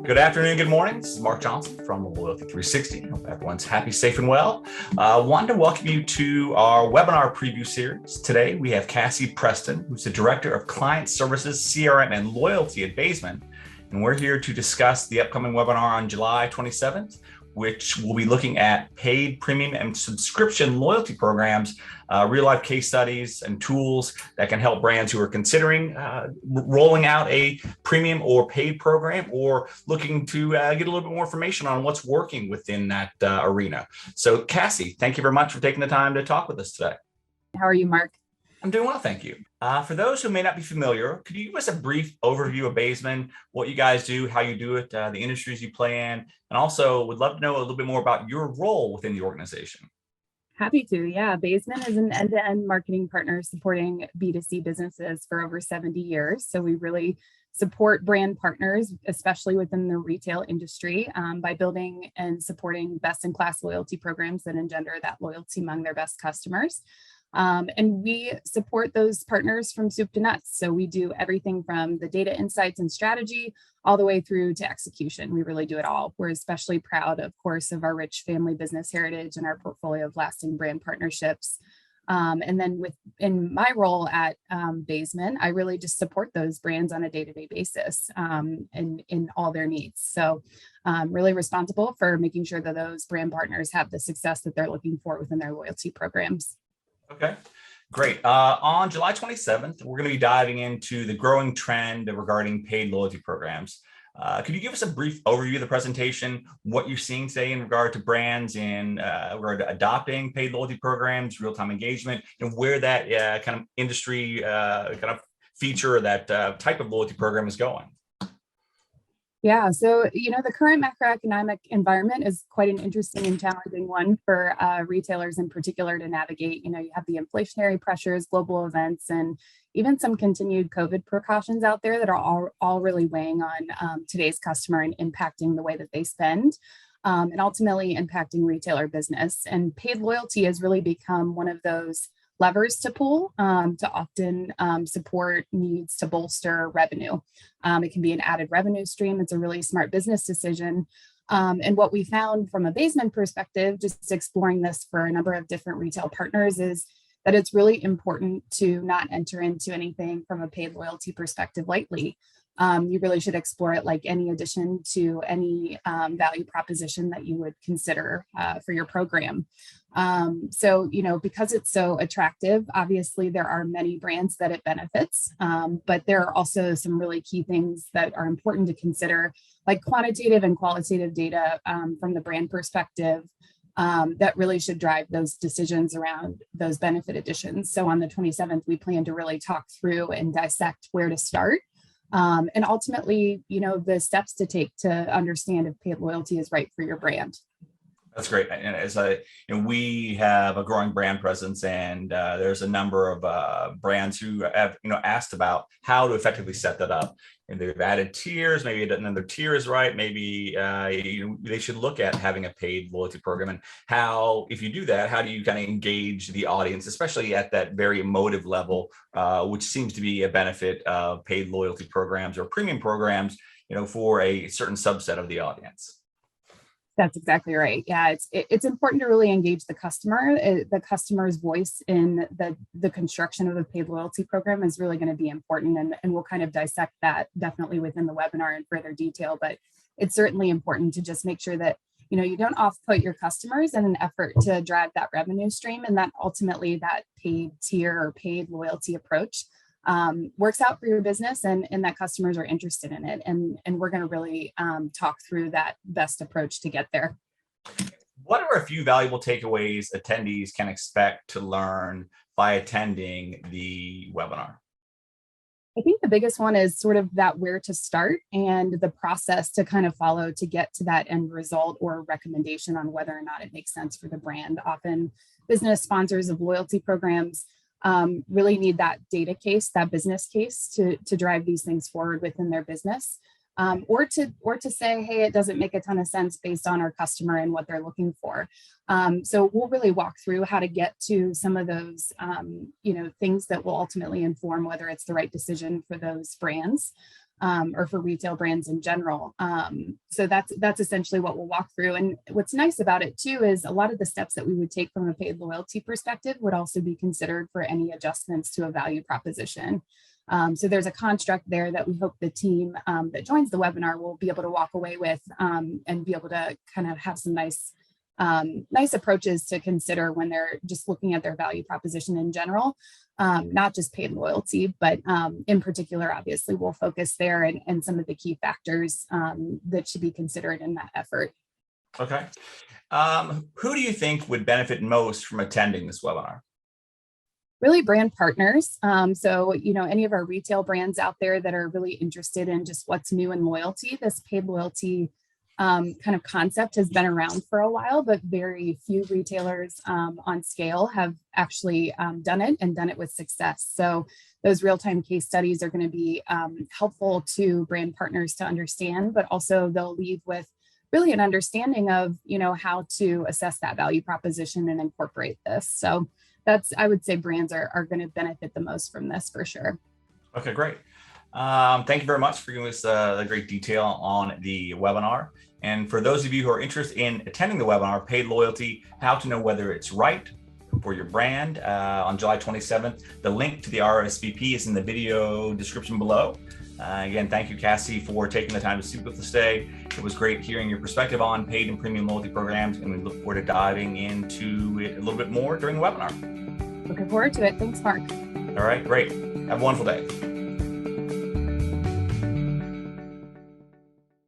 Good afternoon, good morning. This is Mark Johnson from Loyalty360. Hope everyone's happy, safe, and well. Wanted to welcome you to our webinar preview series. Today, we have Cassie Preston, who's the Director of Client Services, CRM, and Loyalty at Baesman. And we're here to discuss the upcoming webinar on July 27th, which will be looking at paid premium and subscription loyalty programs, real-life case studies and tools that can help brands who are considering rolling out a premium or paid program or looking to get a little bit more information on what's working within that arena. So Cassie, thank you very much for taking the time to talk with us today. How are you, Mark? I'm doing well, thank you. For those who may not be familiar, could you give us a brief overview of Baesman, what you guys do, how you do it, the industries you play in, and also would love to know a little bit more about your role within the organization. Happy to. Yeah, Baesman is an end-to-end marketing partner supporting B2C businesses for over 70 years. So we really support brand partners, especially within the retail industry, by building and supporting best-in-class loyalty programs that engender that loyalty among their best customers. And we support those partners from soup to nuts. So we do everything from the data insights and strategy all the way through to execution. We really do it all. We're especially proud, of course, of our rich family business heritage and our portfolio of lasting brand partnerships. And then in my role at Baesman, I really just support those brands on a day-to-day basis in all their needs. So really responsible for making sure that those brand partners have the success that they're looking for within their loyalty programs. Okay, great. On July 27th, we're going to be diving into the growing trend regarding paid loyalty programs. Could you give us a brief overview of the presentation, what you're seeing today in regard to brands in regard to adopting paid loyalty programs, real-time engagement, and where that kind of industry kind of feature or that type of loyalty program is going? Yeah, so, the current macroeconomic environment is quite an interesting and challenging one for retailers in particular to navigate. You have the inflationary pressures, global events, and even some continued COVID precautions out there that are all really weighing on today's customer and impacting the way that they spend, and ultimately impacting retailer business. And paid loyalty has really become one of those levers to pull to often support needs to bolster revenue. It can be an added revenue stream. It's a really smart business decision. And what we found from a Baesman perspective, just exploring this for a number of different retail partners, is that it's really important to not enter into anything from a paid loyalty perspective lightly. You really should explore it like any addition to any value proposition that you would consider for your program. So, because it's so attractive, obviously there are many brands that it benefits, but there are also some really key things that are important to consider, like quantitative and qualitative data from the brand perspective that really should drive those decisions around those benefit additions. So on the 27th, we plan to really talk through and dissect where to start. And ultimately, the steps to take to understand if paid loyalty is right for your brand. That's great. And as we have a growing brand presence, and there's a number of brands who have asked about how to effectively set that up. And they've added tiers. Maybe another tier is right. Maybe they should look at having a paid loyalty program, and how, if you do that, how do you kind of engage the audience, especially at that very emotive level, which seems to be a benefit of paid loyalty programs or premium programs, for a certain subset of the audience. That's exactly right. Yeah, it's important to really engage the customer. The customer's voice in the construction of a paid loyalty program is really going to be important, and we'll kind of dissect that definitely within the webinar in further detail. But it's certainly important to just make sure that you don't off-put your customers in an effort to drive that revenue stream, and that ultimately that paid tier or paid loyalty approach works out for your business, and that customers are interested in it. And we're going to really talk through that best approach to get there. What are a few valuable takeaways attendees can expect to learn by attending the webinar? I think the biggest one is sort of that where to start and the process to kind of follow to get to that end result or recommendation on whether or not it makes sense for the brand. Often business sponsors of loyalty programs really need that data case, that business case to drive these things forward within their business. or to say, hey, it doesn't make a ton of sense based on our customer and what they're looking for. So we'll really walk through how to get to some of those, things that will ultimately inform whether it's the right decision for those brands. Or for retail brands in general. So that's essentially what we'll walk through. And what's nice about it too is a lot of the steps that we would take from a paid loyalty perspective would also be considered for any adjustments to a value proposition. So there's a construct there that we hope the team that joins the webinar will be able to walk away with and be able to kind of have some nice approaches to consider when they're just looking at their value proposition in general, not just paid loyalty, but in particular, obviously, we'll focus there and some of the key factors that should be considered in that effort. Okay. Who do you think would benefit most from attending this webinar? Really brand partners. So, any of our retail brands out there that are really interested in just what's new in loyalty, this paid loyalty kind of concept has been around for a while, but very few retailers on scale have actually done it and done it with success. So those real-time case studies are going to be helpful to brand partners to understand, but also they'll leave with really an understanding of, how to assess that value proposition and incorporate this. So I would say brands are going to benefit the most from this for sure. Okay, great. Thank you very much for giving us the great detail on the webinar. And for those of you who are interested in attending the webinar, Paid Loyalty, How to Know Whether It's Right for Your Brand on July 27th, the link to the RSVP is in the video description below. Again, thank you, Cassie, for taking the time to speak with us today. It was great hearing your perspective on paid and premium loyalty programs, and we look forward to diving into it a little bit more during the webinar. Looking forward to it. Thanks, Mark. All right, great. Have a wonderful day.